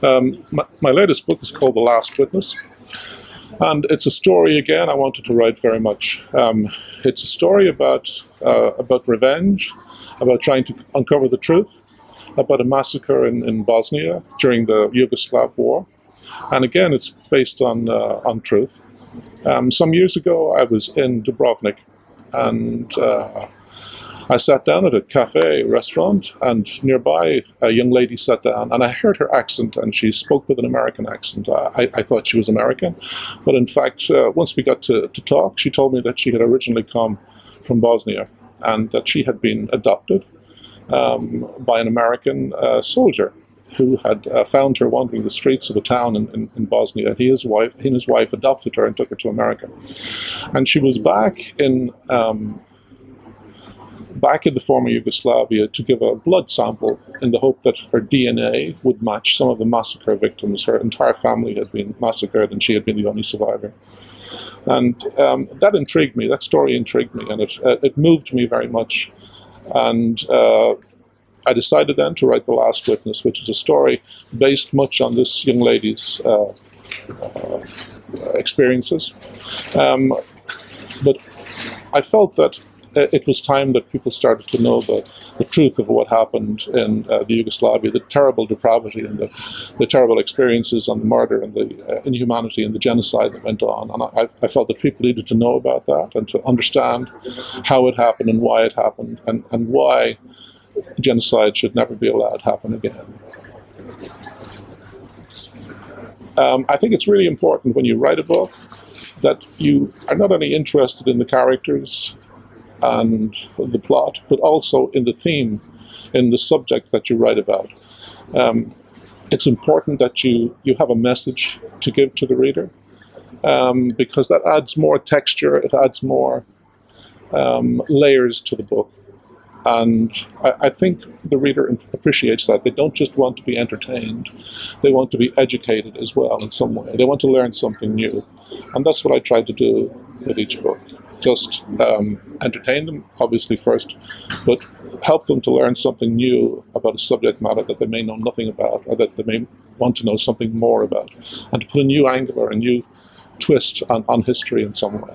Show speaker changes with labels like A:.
A: My latest book is called The Last Witness, and it's a story, again, I wanted to write very much. It's a story about revenge, about trying to uncover the truth, about a massacre in Bosnia during the Yugoslav war. And again, it's based on truth. Some years ago, I was in Dubrovnik, and I sat down at a cafe restaurant, and nearby a young lady sat down, and I heard her accent, and she spoke with an American accent. I thought she was American, but in fact, once we got to talk, she told me that she had originally come from Bosnia, and that she had been adopted by an American soldier who had found her wandering the streets of a town in Bosnia. He and his wife adopted her and took her to America. And she was back in the former Yugoslavia to give a blood sample in the hope that her DNA would match some of the massacre victims. Her entire family had been massacred, and she had been the only survivor. And that intrigued me, that story intrigued me, and it moved me very much. And I decided then to write The Last Witness, which is a story based much on this young lady's experiences. But I felt that it was time that people started to know the truth of what happened in the Yugoslavia, the terrible depravity and the terrible experiences and the murder and the inhumanity and the genocide that went on. And I felt that people needed to know about that and to understand how it happened and why it happened, and why genocide should never be allowed to happen again. I think it's really important when you write a book that you are not only interested in the characters and the plot, but also in the theme, in the subject that you write about. It's important that you have a message to give to the reader, because that adds more texture, it adds more layers to the book. And I think the reader appreciates that. They don't just want to be entertained, they want to be educated as well in some way. They want to learn something new. And that's what I tried to do with each book. Just entertain them, obviously, first, but help them to learn something new about a subject matter that they may know nothing about, or that they may want to know something more about, and to put a new angle or a new twist on history in some way.